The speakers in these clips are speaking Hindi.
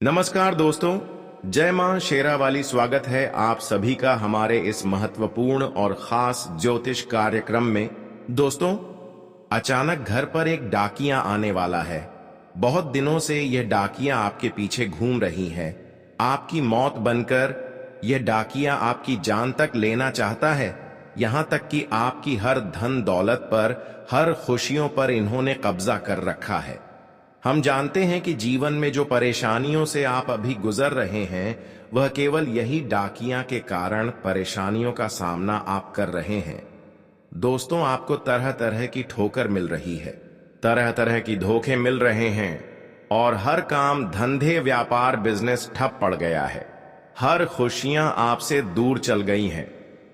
नमस्कार दोस्तों, जय मां शेरा वाली। स्वागत है आप सभी का हमारे इस महत्वपूर्ण और खास ज्योतिष कार्यक्रम में। दोस्तों, अचानक घर पर एक डाकिया आने वाला है। बहुत दिनों से यह डाकिया आपके पीछे घूम रही है। आपकी मौत बनकर यह डाकिया आपकी जान तक लेना चाहता है। यहां तक कि आपकी हर धन दौलत पर, हर खुशियों पर इन्होंने कब्जा कर रखा है। हम जानते हैं कि जीवन में जो परेशानियों से आप अभी गुजर रहे हैं, वह केवल यही डाकियां के कारण परेशानियों का सामना आप कर रहे हैं। दोस्तों, आपको तरह तरह की ठोकर मिल रही है, तरह तरह की धोखे मिल रहे हैं और हर काम, धंधे, व्यापार, बिजनेस ठप पड़ गया है। हर खुशियां आपसे दूर चल गई हैं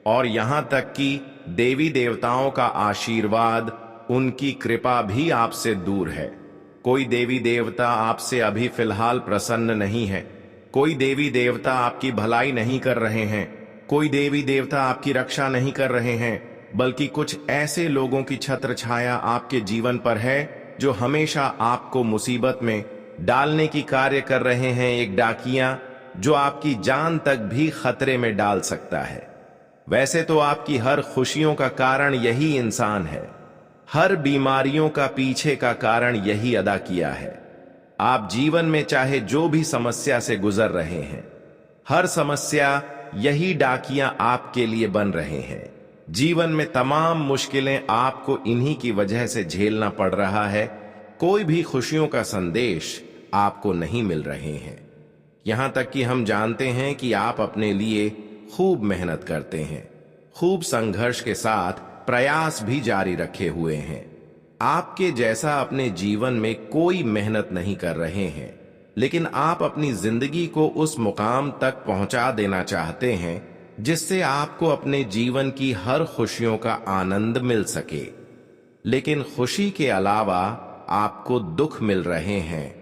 और यहां तक कि देवी देवताओं का आशीर्वाद, उनकी कृपा भी आपसे दूर है। कोई देवी देवता आपसे अभी फिलहाल प्रसन्न नहीं है। कोई देवी देवता आपकी भलाई नहीं कर रहे हैं। कोई देवी देवता आपकी रक्षा नहीं कर रहे हैं, बल्कि कुछ ऐसे लोगों की छत्र छाया आपके जीवन पर है जो हमेशा आपको मुसीबत में डालने की कार्य कर रहे हैं। एक डाकिया जो आपकी जान तक भी खतरे में डाल सकता है। वैसे तो आपकी हर खुशियों का कारण यही इंसान है। हर बीमारियों का पीछे का कारण यही अदा किया है। आप जीवन में चाहे जो भी समस्या से गुजर रहे हैं, हर समस्या यही डाकियां आपके लिए बन रहे हैं। जीवन में तमाम मुश्किलें आपको इन्हीं की वजह से झेलना पड़ रहा है। कोई भी खुशियों का संदेश आपको नहीं मिल रहे हैं। यहां तक कि हम जानते हैं कि आप अपने लिए खूब मेहनत करते हैं, खूब संघर्ष के साथ प्रयास भी जारी रखे हुए हैं। आपके जैसा अपने जीवन में कोई मेहनत नहीं कर रहे हैं, लेकिन आप अपनी जिंदगी को उस मुकाम तक पहुंचा देना चाहते हैं जिससे आपको अपने जीवन की हर खुशियों का आनंद मिल सके। लेकिन खुशी के अलावा आपको दुख मिल रहे हैं।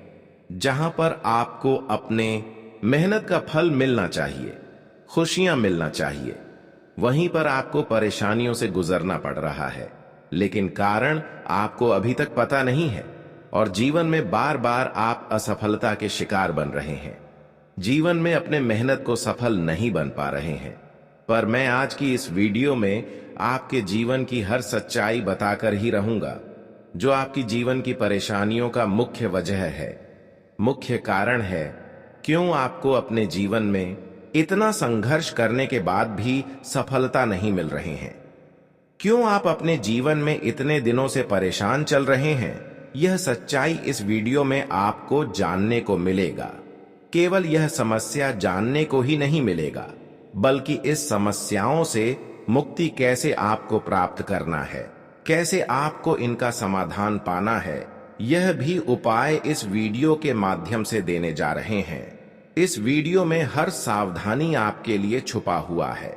जहां पर आपको अपने मेहनत का फल मिलना चाहिए, खुशियां मिलना चाहिए, वहीं पर आपको परेशानियों से गुजरना पड़ रहा है। लेकिन कारण आपको अभी तक पता नहीं है और जीवन में बार बार आप असफलता के शिकार बन रहे हैं। जीवन में अपने मेहनत को सफल नहीं बन पा रहे हैं। पर मैं आज की इस वीडियो में आपके जीवन की हर सच्चाई बताकर ही रहूंगा, जो आपकी जीवन की परेशानियों का मुख्य वजह है, मुख्य कारण है। क्यों आपको अपने जीवन में इतना संघर्ष करने के बाद भी सफलता नहीं मिल रही है? क्यों आप अपने जीवन में इतने दिनों से परेशान चल रहे हैं? यह सच्चाई इस वीडियो में आपको जानने को मिलेगा। केवल यह समस्या जानने को ही नहीं मिलेगा, बल्कि इस समस्याओं से मुक्ति कैसे आपको प्राप्त करना है, कैसे आपको इनका समाधान पाना है, यह भी उपाय इस वीडियो के माध्यम से देने जा रहे हैं। इस वीडियो में हर सावधानी आपके लिए छुपा हुआ है।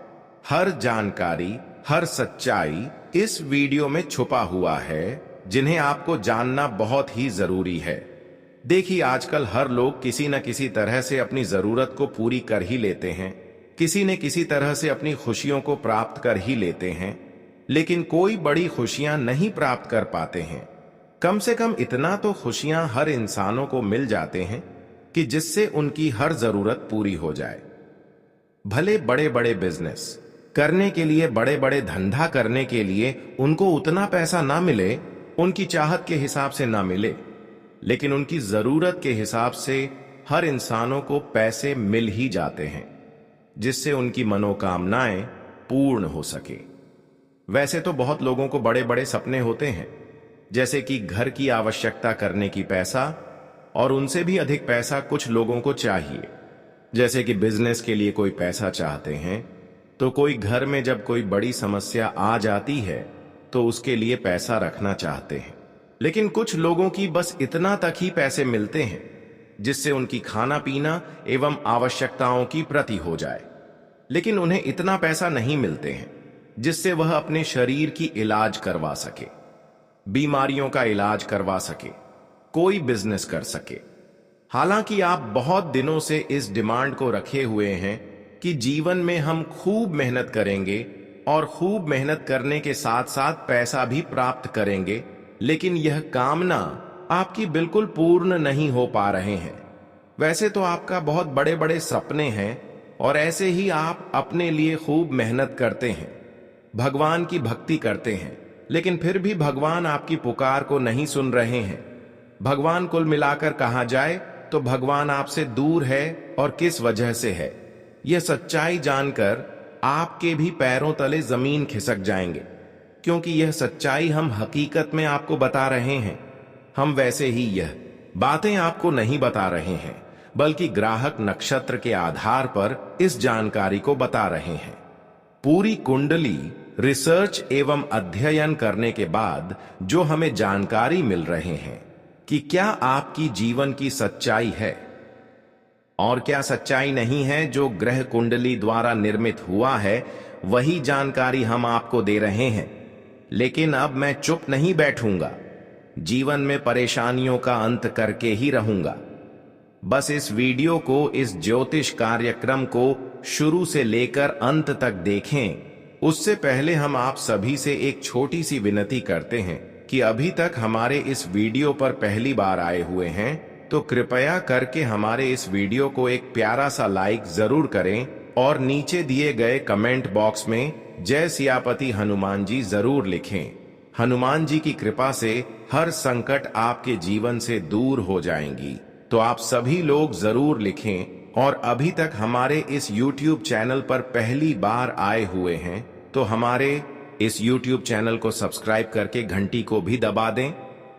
हर जानकारी, हर सच्चाई इस वीडियो में छुपा हुआ है, जिन्हें आपको जानना बहुत ही जरूरी है। देखिए, आजकल हर लोग किसी न किसी तरह से अपनी जरूरत को पूरी कर ही लेते हैं। किसी न किसी तरह से अपनी खुशियों को प्राप्त कर ही लेते हैं, लेकिन कोई बड़ी खुशियां नहीं प्राप्त कर पाते हैं। कम से कम इतना तो खुशियां हर इंसानों को मिल जाते हैं कि जिससे उनकी हर जरूरत पूरी हो जाए। भले बड़े बड़े बिजनेस करने के लिए, बड़े बड़े धंधा करने के लिए उनको उतना पैसा ना मिले, उनकी चाहत के हिसाब से ना मिले, लेकिन उनकी जरूरत के हिसाब से हर इंसानों को पैसे मिल ही जाते हैं, जिससे उनकी मनोकामनाएं पूर्ण हो सके। वैसे तो बहुत लोगों को बड़े बड़े सपने होते हैं, जैसे कि घर की आवश्यकता करने की पैसा, और उनसे भी अधिक पैसा कुछ लोगों को चाहिए। जैसे कि बिजनेस के लिए कोई पैसा चाहते हैं, तो कोई घर में जब कोई बड़ी समस्या आ जाती है तो उसके लिए पैसा रखना चाहते हैं। लेकिन कुछ लोगों की बस इतना तक ही पैसे मिलते हैं जिससे उनकी खाना पीना एवं आवश्यकताओं की पूर्ति हो जाए, लेकिन उन्हें इतना पैसा नहीं मिलते हैं जिससे वह अपने शरीर की इलाज करवा सके, बीमारियों का इलाज करवा सके, कोई बिजनेस कर सके। हालांकि आप बहुत दिनों से इस डिमांड को रखे हुए हैं कि जीवन में हम खूब मेहनत करेंगे और खूब मेहनत करने के साथ साथ पैसा भी प्राप्त करेंगे, लेकिन यह कामना आपकी बिल्कुल पूर्ण नहीं हो पा रहे हैं। वैसे तो आपका बहुत बड़े बड़े सपने हैं और ऐसे ही आप अपने लिए खूब मेहनत करते हैं, भगवान की भक्ति करते हैं, लेकिन फिर भी भगवान आपकी पुकार को नहीं सुन रहे हैं। भगवान कुल मिलाकर कहा जाए तो भगवान आपसे दूर है, और किस वजह से है यह सच्चाई जानकर आपके भी पैरों तले जमीन खिसक जाएंगे, क्योंकि यह सच्चाई हम हकीकत में आपको बता रहे हैं। हम वैसे ही यह बातें आपको नहीं बता रहे हैं, बल्कि ग्राहक नक्षत्र के आधार पर इस जानकारी को बता रहे हैं। पूरी कुंडली रिसर्च एवं अध्ययन करने के बाद जो हमें जानकारी मिल रहे हैं कि क्या आपकी जीवन की सच्चाई है और क्या सच्चाई नहीं है, जो ग्रह कुंडली द्वारा निर्मित हुआ है, वही जानकारी हम आपको दे रहे हैं। लेकिन अब मैं चुप नहीं बैठूंगा, जीवन में परेशानियों का अंत करके ही रहूंगा। बस इस वीडियो को, इस ज्योतिष कार्यक्रम को शुरू से लेकर अंत तक देखें। उससे पहले हम आप सभी से एक छोटी सी विनती करते हैं कि अभी तक हमारे इस वीडियो पर पहली बार आए हुए हैं तो कृपया करके हमारे इस वीडियो को एक प्यारा सा लाइक जरूर करें और नीचे दिए गए कमेंट बॉक्स में जय सियापति हनुमान जी जरूर लिखें। हनुमान जी की कृपा से हर संकट आपके जीवन से दूर हो जाएंगी, तो आप सभी लोग जरूर लिखें। और अभी तक हमारे इस YouTube चैनल पर पहली बार आए हुए हैं तो हमारे इस YouTube चैनल को सब्सक्राइब करके घंटी को भी दबा दें,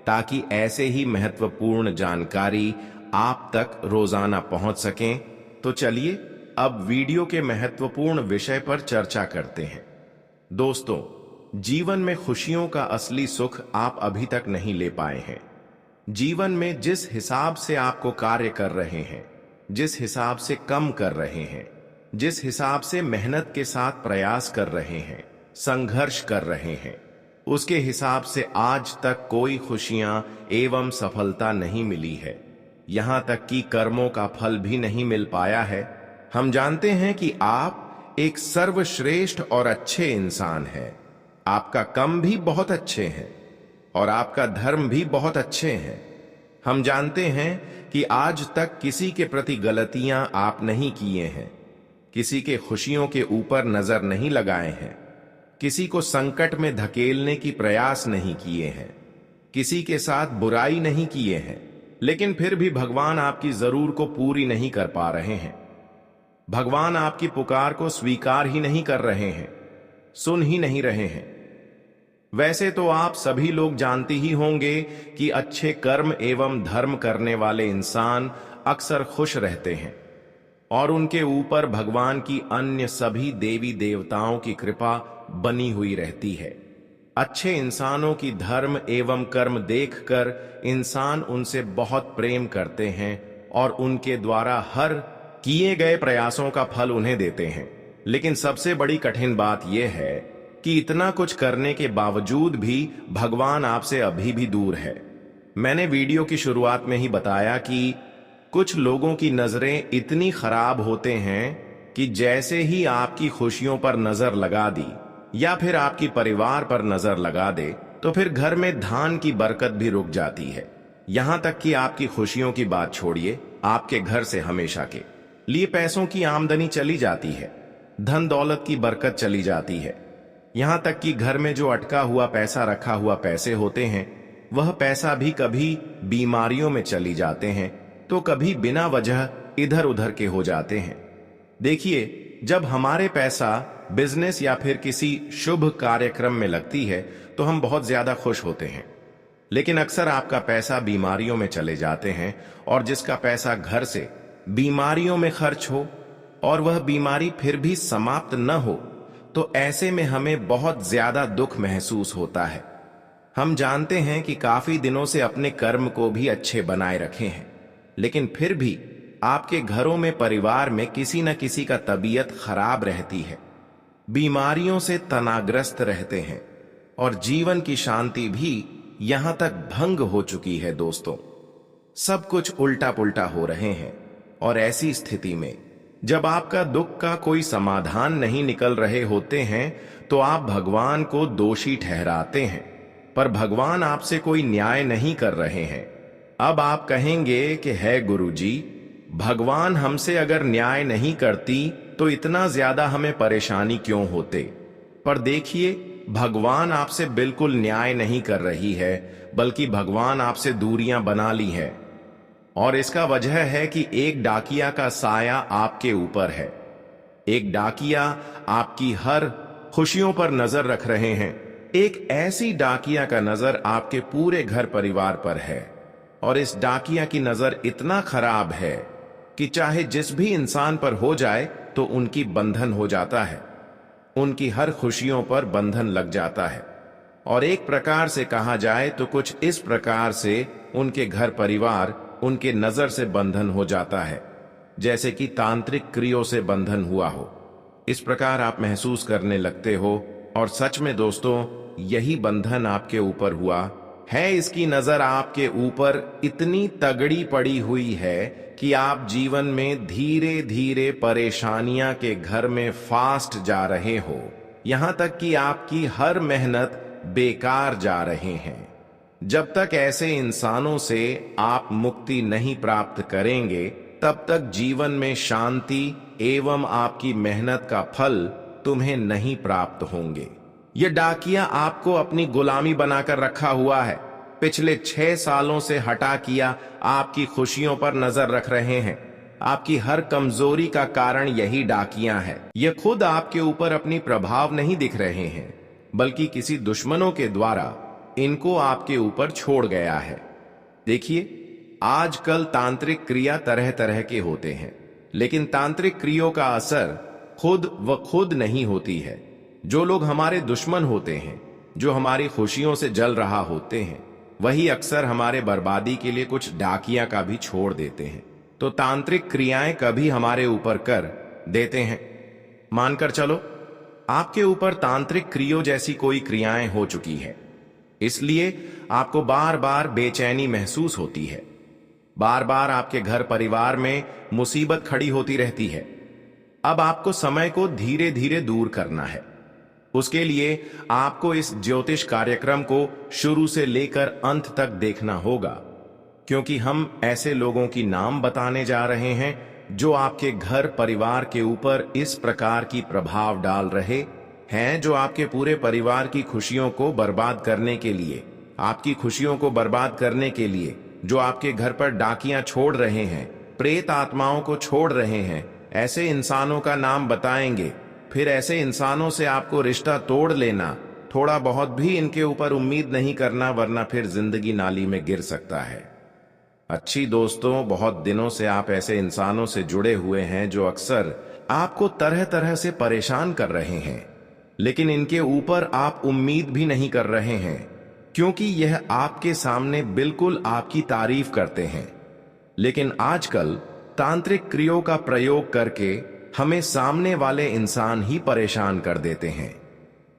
ताकि ऐसे ही महत्वपूर्ण जानकारी आप तक रोजाना पहुंच सकें। तो चलिए अब वीडियो के महत्वपूर्ण विषय पर चर्चा करते हैं। दोस्तों, जीवन में खुशियों का असली सुख आप अभी तक नहीं ले पाए हैं। जीवन में जिस हिसाब से आपको कार्य कर रहे हैं, जिस हिसाब से कम कर रहे हैं, जिस हिसाब से मेहनत के साथ प्रयास कर रहे हैं, संघर्ष कर रहे हैं, उसके हिसाब से आज तक कोई खुशियां एवं सफलता नहीं मिली है। यहां तक कि कर्मों का फल भी नहीं मिल पाया है। हम जानते हैं कि आप एक सर्वश्रेष्ठ और अच्छे इंसान हैं। आपका कर्म भी बहुत अच्छे हैं और आपका धर्म भी बहुत अच्छे हैं। हम जानते हैं कि आज तक किसी के प्रति गलतियां आप नहीं किए हैं, किसी के खुशियों के ऊपर नजर नहीं लगाए हैं, किसी को संकट में धकेलने की प्रयास नहीं किए हैं, किसी के साथ बुराई नहीं किए हैं, लेकिन फिर भी भगवान आपकी जरूर को पूरी नहीं कर पा रहे हैं। भगवान आपकी पुकार को स्वीकार ही नहीं कर रहे हैं, सुन ही नहीं रहे हैं। वैसे तो आप सभी लोग जानते ही होंगे कि अच्छे कर्म एवं धर्म करने वाले इंसान अक्सर खुश रहते हैं और उनके ऊपर भगवान की अन्य सभी देवी देवताओं की कृपा बनी हुई रहती है। अच्छे इंसानों की धर्म एवं कर्म देखकर इंसान उनसे बहुत प्रेम करते हैं और उनके द्वारा हर किए गए प्रयासों का फल उन्हें देते हैं। लेकिन सबसे बड़ी कठिन बात यह है कि इतना कुछ करने के बावजूद भी भगवान आपसे अभी भी दूर है। मैंने वीडियो की शुरुआत में ही बताया कि कुछ लोगों की नजरें इतनी खराब होते हैं कि जैसे ही आपकी खुशियों पर नजर लगा दी या फिर आपकी परिवार पर नजर लगा दे तो फिर घर में धान की बरकत भी रुक जाती है। यहां तक कि आपकी खुशियों की बात छोड़िए, आपके घर से हमेशा के लिए पैसों की आमदनी चली जाती है, धन दौलत की बरकत चली जाती है। यहां तक कि घर में जो अटका हुआ पैसा, रखा हुआ पैसे होते हैं, वह पैसा भी कभी बीमारियों में चली जाते हैं तो कभी बिना वजह इधर उधर के हो जाते हैं। देखिए, जब हमारे पैसा बिजनेस या फिर किसी शुभ कार्यक्रम में लगती है तो हम बहुत ज्यादा खुश होते हैं, लेकिन अक्सर आपका पैसा बीमारियों में चले जाते हैं और जिसका पैसा घर से बीमारियों में खर्च हो और वह बीमारी फिर भी समाप्त न हो, तो ऐसे में हमें बहुत ज्यादा दुख महसूस होता है। हम जानते हैं कि काफी दिनों से अपने कर्म को भी अच्छे बनाए रखे हैं, लेकिन फिर भी आपके घरों में, परिवार में किसी न किसी का तबीयत खराब रहती है, बीमारियों से तनाग्रस्त रहते हैं और जीवन की शांति भी यहां तक भंग हो चुकी है। दोस्तों, सब कुछ उल्टा पुल्टा हो रहे हैं और ऐसी स्थिति में जब आपका दुख का कोई समाधान नहीं निकल रहे होते हैं तो आप भगवान को दोषी ठहराते हैं, पर भगवान आपसे कोई न्याय नहीं कर रहे हैं। अब आप कहेंगे कि है गुरुजी, भगवान हमसे अगर न्याय नहीं करती तो इतना ज्यादा हमें परेशानी क्यों होते। पर देखिए, भगवान आपसे बिल्कुल न्याय नहीं कर रही है, बल्कि भगवान आपसे दूरियां बना ली है। और इसका वजह है कि एक डाकिया का साया आपके ऊपर है। एक डाकिया आपकी हर खुशियों पर नजर रख रहे हैं। एक ऐसी डाकिया का नजर आपके पूरे घर परिवार पर है। और इस डाकिया की नजर इतना खराब है कि चाहे जिस भी इंसान पर हो जाए तो उनकी बंधन हो जाता है, उनकी हर खुशियों पर बंधन लग जाता है। और एक प्रकार से कहा जाए तो कुछ इस प्रकार से उनके घर परिवार उनके नजर से बंधन हो जाता है, जैसे कि तांत्रिक क्रियों से बंधन हुआ हो। इस प्रकार आप महसूस करने लगते हो। और सच में दोस्तों, यही बंधन आपके ऊपर हुआ है। इसकी नजर आपके ऊपर इतनी तगड़ी पड़ी हुई है कि आप जीवन में धीरे धीरे परेशानियां के घर में फास्ट जा रहे हो। यहां तक कि आपकी हर मेहनत बेकार जा रहे हैं। जब तक ऐसे इंसानों से आप मुक्ति नहीं प्राप्त करेंगे, तब तक जीवन में शांति एवं आपकी मेहनत का फल तुम्हें नहीं प्राप्त होंगे। ये डाकिया आपको अपनी गुलामी बनाकर रखा हुआ है। पिछले 6 सालों से हटा किया आपकी खुशियों पर नजर रख रहे हैं। आपकी हर कमजोरी का कारण यही डाकियां है। ये खुद आपके ऊपर अपनी प्रभाव नहीं दिख रहे हैं, बल्कि किसी दुश्मनों के द्वारा इनको आपके ऊपर छोड़ गया है। देखिए, आजकल तांत्रिक क्रिया तरह तरह के होते हैं, लेकिन तांत्रिक क्रियों का असर खुद नहीं होती है। जो लोग हमारे दुश्मन होते हैं, जो हमारी खुशियों से जल रहा होते हैं, वही अक्सर हमारे बर्बादी के लिए कुछ डाकिया का भी छोड़ देते हैं। तो तांत्रिक क्रियाएं कभी हमारे ऊपर कर देते हैं। मानकर चलो, आपके ऊपर तांत्रिक क्रियों जैसी कोई क्रियाएं हो चुकी है, इसलिए आपको बार बार बेचैनी महसूस होती है। बार बार आपके घर परिवार में मुसीबत खड़ी होती रहती है। अब आपको समय को धीरे धीरे दूर करना है। उसके लिए आपको इस ज्योतिष कार्यक्रम को शुरू से लेकर अंत तक देखना होगा, क्योंकि हम ऐसे लोगों की नाम बताने जा रहे हैं जो आपके घर परिवार के ऊपर इस प्रकार की प्रभाव डाल रहे हैं, जो आपके पूरे परिवार की खुशियों को बर्बाद करने के लिए, आपकी खुशियों को बर्बाद करने के लिए, जो आपके घर पर डाकियां छोड़ रहे हैं, प्रेत आत्माओं को छोड़ रहे हैं। ऐसे इंसानों का नाम बताएंगे। फिर ऐसे इंसानों से आपको रिश्ता तोड़ लेना। थोड़ा बहुत भी इनके ऊपर उम्मीद नहीं करना, वरना फिर जिंदगी नाली में गिर सकता है। अच्छी दोस्तों, बहुत दिनों से आप ऐसे इंसानों से जुड़े हुए हैं जो अक्सर आपको तरह तरह से परेशान कर रहे हैं, लेकिन इनके ऊपर आप उम्मीद भी नहीं कर रहे हैं, क्योंकि यह आपके सामने बिल्कुल आपकी तारीफ करते हैं। लेकिन आजकल तांत्रिक क्रियों का प्रयोग करके हमें सामने वाले इंसान ही परेशान कर देते हैं।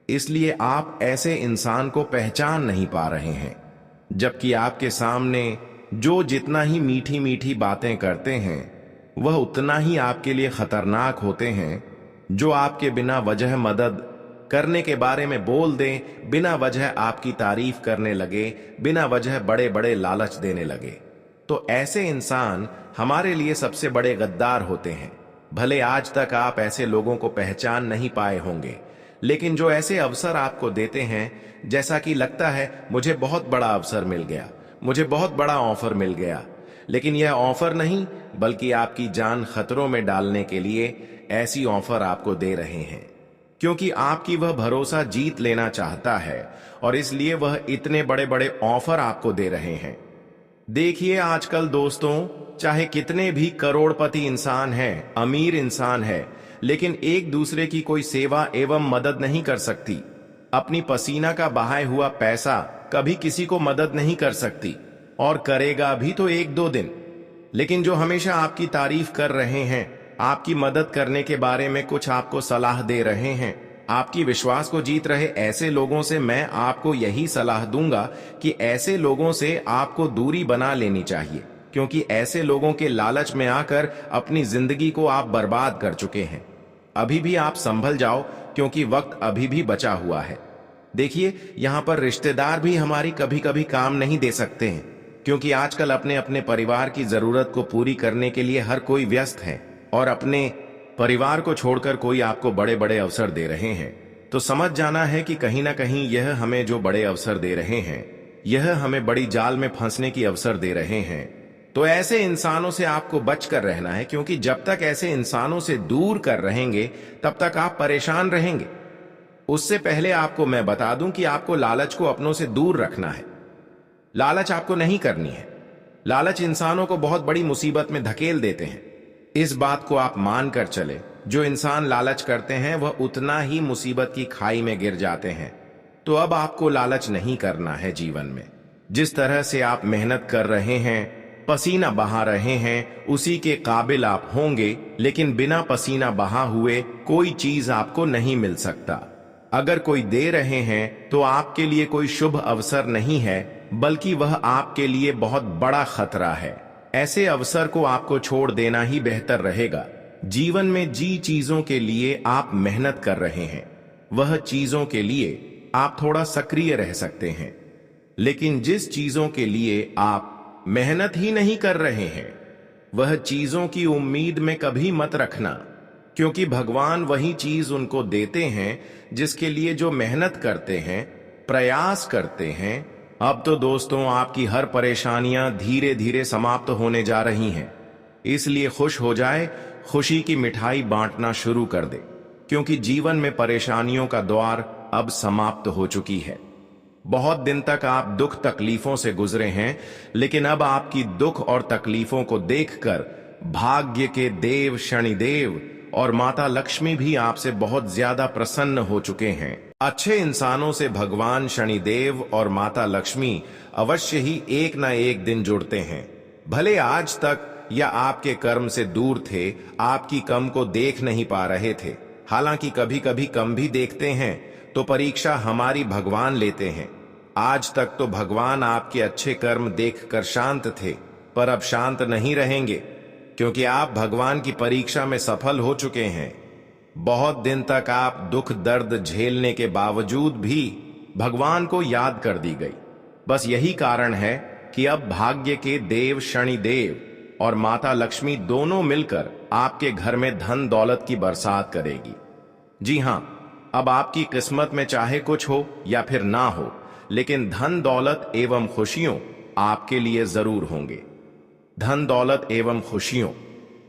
इसलिए आप ऐसे इंसान को पहचान नहीं पा रहे हैं, जबकि आपके सामने जो जितना ही मीठी मीठी बातें करते हैं, वह उतना ही आपके लिए खतरनाक होते हैं। जो आपके बिना वजह मदद करने के बारे में बोल दें, बिना वजह आपकी तारीफ करने लगे, बिना वजह बड़े बड़े लालच देने लगे, तो ऐसे इंसान हमारे लिए सबसे बड़े गद्दार होते हैं। भले आज तक आप ऐसे लोगों को पहचान नहीं पाए होंगे, लेकिन जो ऐसे अवसर आपको देते हैं, जैसा कि लगता है मुझे बहुत बड़ा अवसर मिल गया, मुझे बहुत बड़ा ऑफर मिल गया, लेकिन यह ऑफर नहीं, बल्कि आपकी जान खतरों में डालने के लिए ऐसी ऑफर आपको दे रहे हैं, क्योंकि आपकी वह भरोसा जीत लेना चाहता है, और इसलिए वह इतने बड़े बड़े ऑफर आपको दे रहे हैं। देखिए, आजकल दोस्तों, चाहे कितने भी करोड़पति इंसान हैं, अमीर इंसान है, लेकिन एक दूसरे की कोई सेवा एवं मदद नहीं कर सकती। अपनी पसीना का बहाया हुआ पैसा कभी किसी को मदद नहीं कर सकती, और करेगा भी तो 1-2 दिन। लेकिन जो हमेशा आपकी तारीफ कर रहे हैं, आपकी मदद करने के बारे में कुछ आपको सलाह दे रहे हैं, आपकी विश्वास को जीत रहे ऐसे लोगों से मैं आपको यही सलाह दूंगा कि ऐसे लोगों से आपको दूरी बना लेनी चाहिए, क्योंकि ऐसे लोगों के लालच में आकर अपनी जिंदगी को आप बर्बाद कर चुके हैं। अभी भी आप संभल जाओ, क्योंकि वक्त अभी भी बचा हुआ है। देखिए, यहाँ पर रिश्तेदार भी हमारी कभी कभी काम नहीं दे सकते हैं। क्योंकि आजकल अपने अपने परिवार की जरूरत को पूरी करने के लिए हर कोई व्यस्त है और अपने परिवार को छोड़कर कोई आपको बड़े बड़े अवसर दे रहे हैं। तो समझ जाना है कि कहीं ना कहीं यह हमें जो बड़े अवसर दे रहे हैं, यह हमें बड़ी जाल में फंसने की अवसर दे रहे हैं। तो ऐसे इंसानों से आपको बचकर रहना है, क्योंकि जब तक ऐसे इंसानों से दूर कर रहेंगे तब तक आप परेशान रहेंगे। उससे पहले आपको मैं बता दूं कि आपको लालच को अपनों से दूर रखना है। लालच आपको नहीं करनी है। लालच इंसानों को बहुत बड़ी मुसीबत में धकेल देते हैं। इस बात को आप मान कर चले, जो इंसान लालच करते हैं वह उतना ही मुसीबत की खाई में गिर जाते हैं। तो अब आपको लालच नहीं करना है जीवन में। जिस तरह से आप मेहनत कर रहे हैं, पसीना बहा रहे हैं, उसी के काबिल आप होंगे, लेकिन बिना पसीना बहा हुए कोई चीज आपको नहीं मिल सकता। अगर कोई दे रहे हैं तो आपके लिए कोई शुभ अवसर नहीं है, बल्कि वह आपके लिए बहुत बड़ा खतरा है। ऐसे अवसर को आपको छोड़ देना ही बेहतर रहेगा। जीवन में जी चीजों के लिए आप मेहनत कर रहे हैं, वह चीजों के लिए आप थोड़ा सक्रिय रह सकते हैं। लेकिन जिस चीजों के लिए आप मेहनत ही नहीं कर रहे हैं, वह चीजों की उम्मीद में कभी मत रखना, क्योंकि भगवान वही चीज उनको देते हैं जिसके लिए जो मेहनत करते हैं, प्रयास करते हैं। अब तो दोस्तों आपकी हर परेशानियां धीरे धीरे समाप्त होने जा रही हैं। इसलिए खुश हो जाए, खुशी की मिठाई बांटना शुरू कर दे, क्योंकि जीवन में परेशानियों का द्वार अब समाप्त हो चुकी है। बहुत दिन तक आप दुख तकलीफों से गुजरे हैं, लेकिन अब आपकी दुख और तकलीफों को देखकर भाग्य के देव शनिदेव और माता लक्ष्मी भी आपसे बहुत ज्यादा प्रसन्न हो चुके हैं। अच्छे इंसानों से भगवान शनिदेव और माता लक्ष्मी अवश्य ही एक ना एक दिन जुड़ते हैं। भले आज तक या आपके कर्म से दूर थे, आपकी कम को देख नहीं पा रहे थे। हालांकि कभी कभी कम भी देखते हैं, तो परीक्षा हमारी भगवान लेते हैं। आज तक तो भगवान आपके अच्छे कर्म देखकर शांत थे, पर अब शांत नहीं रहेंगे, क्योंकि आप भगवान की परीक्षा में सफल हो चुके हैं। बहुत दिन तक आप दुख दर्द झेलने के बावजूद भी भगवान को याद कर दी गई। बस यही कारण है कि अब भाग्य के देव शनिदेव और माता लक्ष्मी दोनों मिलकर आपके घर में धन दौलत की बरसात करेगी। जी हां, अब आपकी किस्मत में चाहे कुछ हो या फिर ना हो, लेकिन धन दौलत एवं खुशियों आपके लिए जरूर होंगे। धन दौलत एवं खुशियों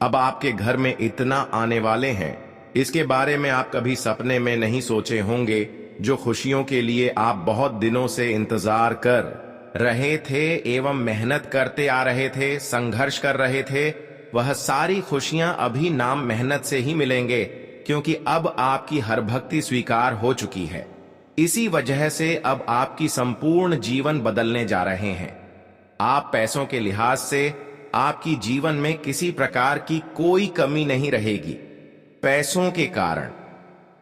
अब आपके घर में इतना आने वाले हैं, इसके बारे में आप कभी सपने में नहीं सोचे होंगे। जो खुशियों के लिए आप बहुत दिनों से इंतजार कर रहे थे एवं मेहनत करते आ रहे थे, संघर्ष कर रहे थे, वह सारी खुशियां अभी नाम मेहनत से ही मिलेंगे, क्योंकि अब आपकी हर भक्ति स्वीकार हो चुकी है। इसी वजह से अब आपकी संपूर्ण जीवन बदलने जा रहे हैं। आप पैसों के लिहाज से आपकी जीवन में किसी प्रकार की कोई कमी नहीं रहेगी। पैसों के कारण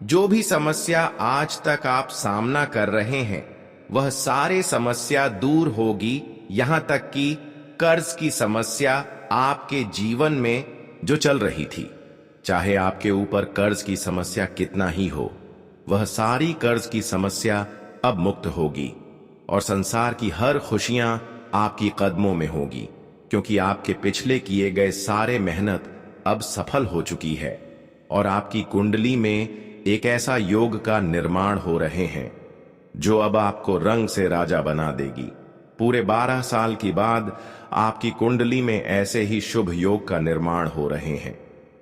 जो भी समस्या आज तक आप सामना कर रहे हैं, वह सारे समस्या दूर होगी। यहां तक कि कर्ज की समस्या आपके जीवन में जो चल रही थी, चाहे आपके ऊपर कर्ज की समस्या कितना ही हो, वह सारी कर्ज की समस्या अब मुक्त होगी और संसार की हर खुशियां आपकी कदमों में होगी, क्योंकि आपके पिछले किए गए सारे मेहनत अब सफल हो चुकी है और आपकी कुंडली में एक ऐसा योग का निर्माण हो रहे हैं जो अब आपको रंग से राजा बना देगी। पूरे 12 साल के बाद आपकी कुंडली में ऐसे ही शुभ योग का निर्माण हो रहे हैं,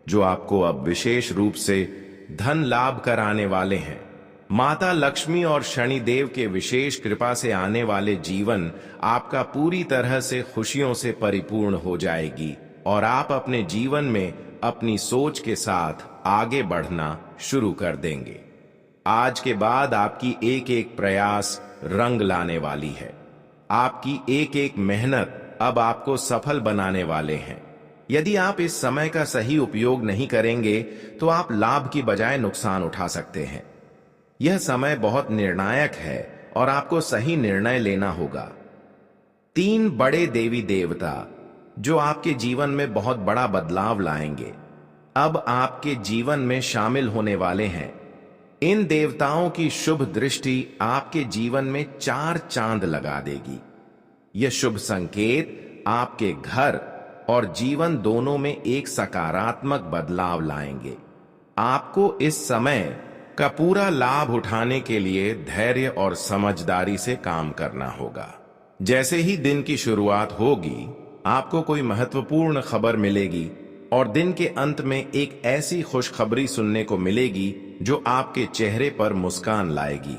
जो आपको अब विशेष रूप से धन लाभ कराने वाले हैं। माता लक्ष्मी और शनिदेव के विशेष कृपा से आने वाले जीवन आपका पूरी तरह से खुशियों से परिपूर्ण हो जाएगी और आप अपने जीवन में अपनी सोच के साथ आगे बढ़ना शुरू कर देंगे। आज के बाद आपकी एक एक प्रयास रंग लाने वाली है। आपकी एक एक मेहनत अब आपको सफल बनाने वाले हैं। यदि आप इस समय का सही उपयोग नहीं करेंगे तो आप लाभ की बजाय नुकसान उठा सकते हैं। यह समय बहुत निर्णायक है और आपको सही निर्णय लेना होगा। 3 बड़े देवी देवता जो आपके जीवन में बहुत बड़ा बदलाव लाएंगे, अब आपके जीवन में शामिल होने वाले हैं। इन देवताओं की शुभ दृष्टि आपके जीवन में 4 चांद लगा देगी। यह शुभ संकेत आपके घर और जीवन दोनों में एक सकारात्मक बदलाव लाएंगे। आपको इस समय का पूरा लाभ उठाने के लिए धैर्य और समझदारी से काम करना होगा। जैसे ही दिन की शुरुआत होगी, आपको कोई महत्वपूर्ण खबर मिलेगी और दिन के अंत में एक ऐसी खुशखबरी सुनने को मिलेगी जो आपके चेहरे पर मुस्कान लाएगी।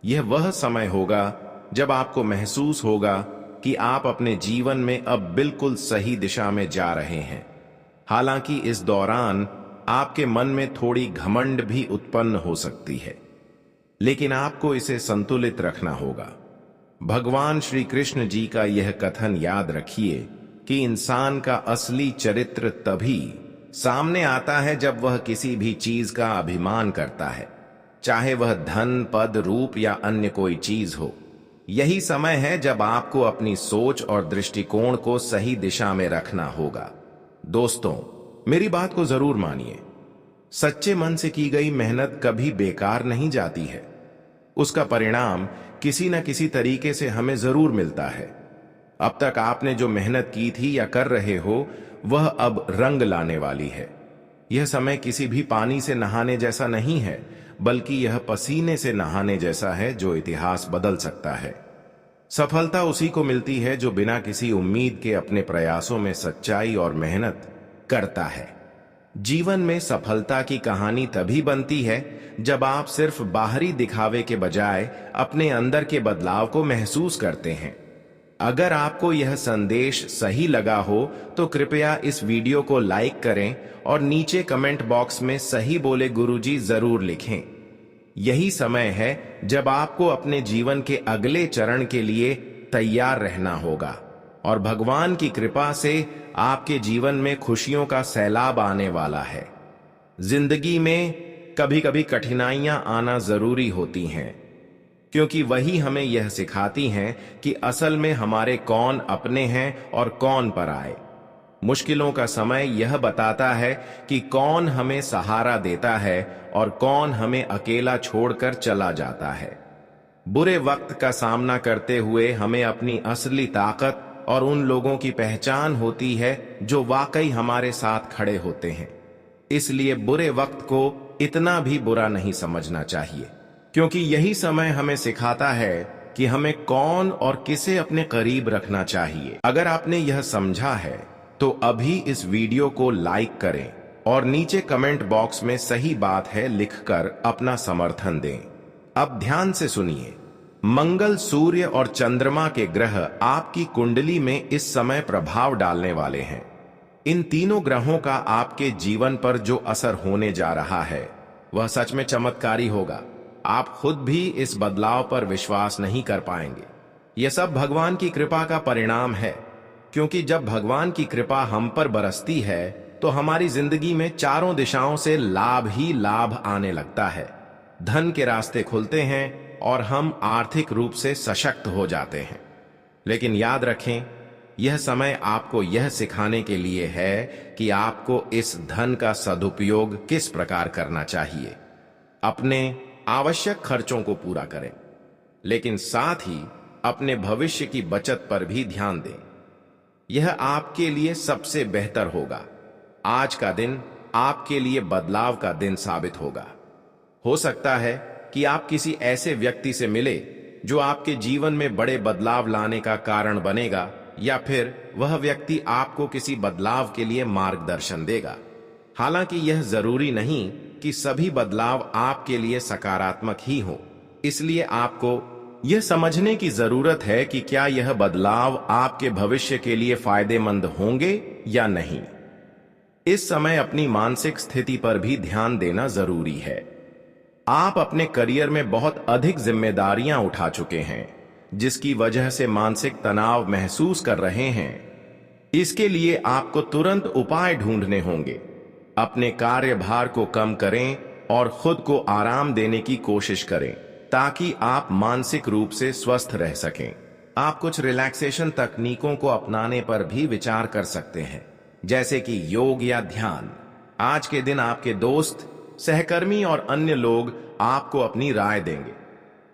यह वह समय होगा जब आपको महसूस होगा कि आप अपने जीवन में अब बिल्कुल सही दिशा में जा रहे हैं। हालांकि इस दौरान आपके मन में थोड़ी घमंड भी उत्पन्न हो सकती है, लेकिन आपको इसे संतुलित रखना होगा। भगवान श्री कृष्ण जी का यह कथन याद रखिए कि इंसान का असली चरित्र तभी सामने आता है जब वह किसी भी चीज का अभिमान करता है, चाहे वह धन, पद, रूप या अन्य कोई चीज हो। यही समय है जब आपको अपनी सोच और दृष्टिकोण को सही दिशा में रखना होगा। दोस्तों, मेरी बात को जरूर मानिए। सच्चे मन से की गई मेहनत कभी बेकार नहीं जाती है। उसका परिणाम किसी न किसी तरीके से हमें जरूर मिलता है। अब तक आपने जो मेहनत की थी या कर रहे हो, वह अब रंग लाने वाली है। यह समय किसी भी पानी से नहाने जैसा नहीं है, बल्कि यह पसीने से नहाने जैसा है जो इतिहास बदल सकता है। सफलता उसी को मिलती है जो बिना किसी उम्मीद के अपने प्रयासों में सच्चाई और मेहनत करता है। जीवन में सफलता की कहानी तभी बनती है जब आप सिर्फ बाहरी दिखावे के बजाय अपने अंदर के बदलाव को महसूस करते हैं। अगर आपको यह संदेश सही लगा हो तो कृपया इस वीडियो को लाइक करें और नीचे कमेंट बॉक्स में सही बोले गुरुजी जरूर लिखें। यही समय है जब आपको अपने जीवन के अगले चरण के लिए तैयार रहना होगा और भगवान की कृपा से आपके जीवन में खुशियों का सैलाब आने वाला है। जिंदगी में कभी कभी कठिनाइयां आना जरूरी होती हैं, क्योंकि वही हमें यह सिखाती हैं कि असल में हमारे कौन अपने हैं और कौन पराए। मुश्किलों का समय यह बताता है कि कौन हमें सहारा देता है और कौन हमें अकेला छोड़कर चला जाता है। बुरे वक्त का सामना करते हुए हमें अपनी असली ताकत और उन लोगों की पहचान होती है जो वाकई हमारे साथ खड़े होते हैं। इसलिए बुरे वक्त को इतना भी बुरा नहीं समझना चाहिए, क्योंकि यही समय हमें सिखाता है कि हमें कौन और किसे अपने करीब रखना चाहिए। अगर आपने यह समझा है तो अभी इस वीडियो को लाइक करें और नीचे कमेंट बॉक्स में सही बात है लिखकर अपना समर्थन दें। अब ध्यान से सुनिए। मंगल, सूर्य और चंद्रमा के ग्रह आपकी कुंडली में इस समय प्रभाव डालने वाले हैं। इन तीनों ग्रहों का आपके जीवन पर जो असर होने जा रहा है वह सच में चमत्कारी होगा। आप खुद भी इस बदलाव पर विश्वास नहीं कर पाएंगे। यह सब भगवान की कृपा का परिणाम है, क्योंकि जब भगवान की कृपा हम पर बरसती है तो हमारी जिंदगी में चारों दिशाओं से लाभ ही लाभ आने लगता है। धन के रास्ते खुलते हैं और हम आर्थिक रूप से सशक्त हो जाते हैं। लेकिन याद रखें, यह समय आपको यह सिखाने के लिए है कि आपको इस धन का सदुपयोग किस प्रकार करना चाहिए। अपने आवश्यक खर्चों को पूरा करें, लेकिन साथ ही अपने भविष्य की बचत पर भी ध्यान दें। यह आपके लिए सबसे बेहतर होगा। आज का दिन आपके लिए बदलाव का दिन साबित होगा। हो सकता है कि आप किसी ऐसे व्यक्ति से मिले जो आपके जीवन में बड़े बदलाव लाने का कारण बनेगा, या फिर वह व्यक्ति आपको किसी बदलाव के लिए मार्गदर्शन देगा। हालांकि यह जरूरी नहीं कि सभी बदलाव आपके लिए सकारात्मक ही हो। इसलिए आपको यह समझने की जरूरत है कि क्या यह बदलाव आपके भविष्य के लिए फायदेमंद होंगे या नहीं। इस समय अपनी मानसिक स्थिति पर भी ध्यान देना जरूरी है। आप अपने करियर में बहुत अधिक जिम्मेदारियां उठा चुके हैं, जिसकी वजह से मानसिक तनाव महसूस कर रहे हैं। इसके लिए आपको तुरंत उपाय ढूंढने होंगे। अपने कार्यभार को कम करें और खुद को आराम देने की कोशिश करें, ताकि आप मानसिक रूप से स्वस्थ रह सकें। आप कुछ रिलैक्सेशन तकनीकों को अपनाने पर भी विचार कर सकते हैं, जैसे कि योग या ध्यान। आज के दिन आपके दोस्त, सहकर्मी और अन्य लोग आपको अपनी राय देंगे,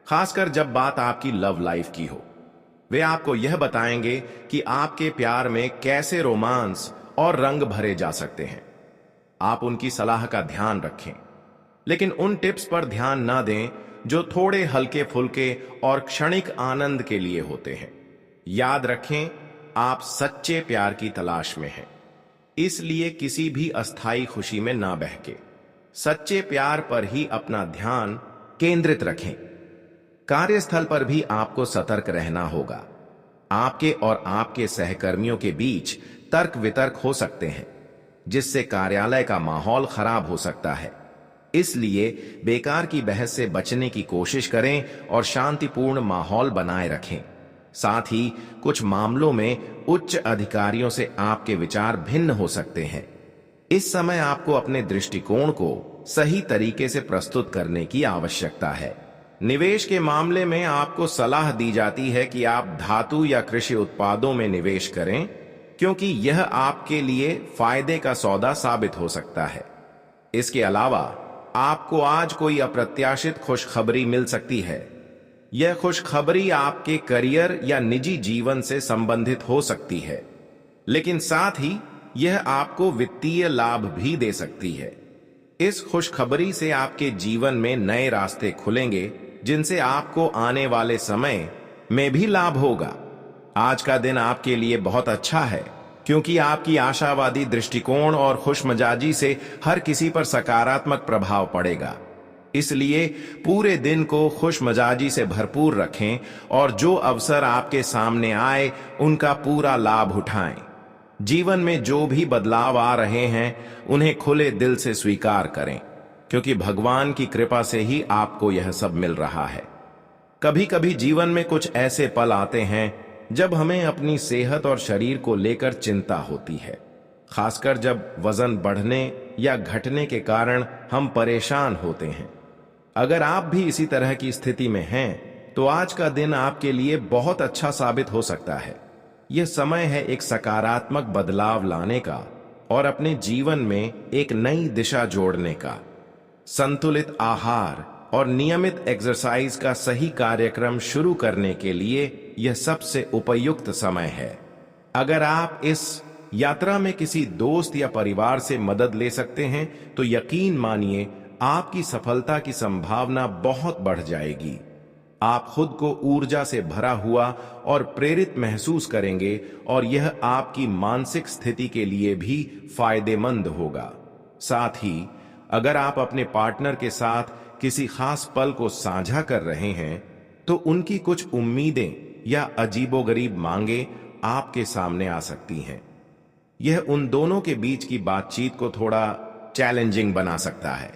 खासकर जब बात आपकी लव लाइफ की हो। वे आपको यह बताएंगे कि आपके प्यार में कैसे रोमांस और रंग भरे जा सकते हैं। आप उनकी सलाह का ध्यान रखें, लेकिन उन टिप्स पर ध्यान ना दें जो थोड़े हल्के फुल्के और क्षणिक आनंद के लिए होते हैं। याद रखें, आप सच्चे प्यार की तलाश में हैं, इसलिए किसी भी अस्थायी खुशी में ना बहके सच्चे प्यार पर ही अपना ध्यान केंद्रित रखें। कार्यस्थल पर भी आपको सतर्क रहना होगा। आपके और आपके सहकर्मियों के बीच तर्क वितर्क हो सकते हैं, जिससे कार्यालय का माहौल खराब हो सकता है। इसलिए बेकार की बहस से बचने की कोशिश करें और शांतिपूर्ण माहौल बनाए रखें। साथ ही कुछ मामलों में उच्च अधिकारियों से आपके विचार भिन्न हो सकते हैं। इस समय आपको अपने दृष्टिकोण को सही तरीके से प्रस्तुत करने की आवश्यकता है। निवेश के मामले में आपको सलाह दी जाती है कि आप धातु या कृषि उत्पादों में निवेश करें, क्योंकि यह आपके लिए फायदे का सौदा साबित हो सकता है। इसके अलावा आपको आज कोई अप्रत्याशित खुशखबरी मिल सकती है। यह खुशखबरी आपके करियर या निजी जीवन से संबंधित हो सकती है, लेकिन साथ ही यह आपको वित्तीय लाभ भी दे सकती है। इस खुशखबरी से आपके जीवन में नए रास्ते खुलेंगे, जिनसे आपको आने वाले समय में भी लाभ होगा। आज का दिन आपके लिए बहुत अच्छा है, क्योंकि आपकी आशावादी दृष्टिकोण और खुशमिजाजी से हर किसी पर सकारात्मक प्रभाव पड़ेगा। इसलिए पूरे दिन को खुशमिजाजी से भरपूर रखें और जो अवसर आपके सामने आए उनका पूरा लाभ उठाएं। जीवन में जो भी बदलाव आ रहे हैं उन्हें खुले दिल से स्वीकार करें, क्योंकि भगवान की कृपा से ही आपको यह सब मिल रहा है। कभी कभी जीवन में कुछ ऐसे पल आते हैं जब हमें अपनी सेहत और शरीर को लेकर चिंता होती है, खासकर जब वजन बढ़ने या घटने के कारण हम परेशान होते हैं। अगर आप भी इसी तरह की स्थिति में हैं, तो आज का दिन आपके लिए बहुत अच्छा साबित हो सकता है। यह समय है एक सकारात्मक बदलाव लाने का और अपने जीवन में एक नई दिशा जोड़ने का। संतुलित आहार और नियमित एक्सरसाइज का सही कार्यक्रम शुरू करने के लिए यह सबसे उपयुक्त समय है। अगर आप इस यात्रा में किसी दोस्त या परिवार से मदद ले सकते हैं, तो यकीन मानिए आपकी सफलता की संभावना बहुत बढ़ जाएगी। आप खुद को ऊर्जा से भरा हुआ और प्रेरित महसूस करेंगे और यह आपकी मानसिक स्थिति के लिए भी फायदेमंद होगा। साथ ही अगर आप अपने पार्टनर के साथ किसी खास पल को साझा कर रहे हैं, तो उनकी कुछ उम्मीदें या अजीबोगरीब मांगे आपके सामने आ सकती हैं। यह उन दोनों के बीच की बातचीत को थोड़ा चैलेंजिंग बना सकता है,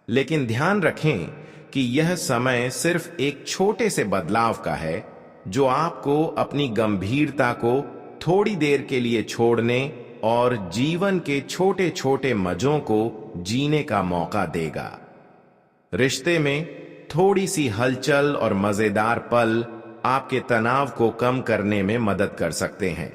लेकिन ध्यान रखें कि यह समय सिर्फ एक छोटे से बदलाव का है, जो आपको अपनी गंभीरता को थोड़ी देर के लिए छोड़ने और जीवन के छोटे छोटे मजों को जीने का मौका देगा। रिश्ते में थोड़ी सी हलचल और मजेदार पल आपके तनाव को कम करने में मदद कर सकते हैं।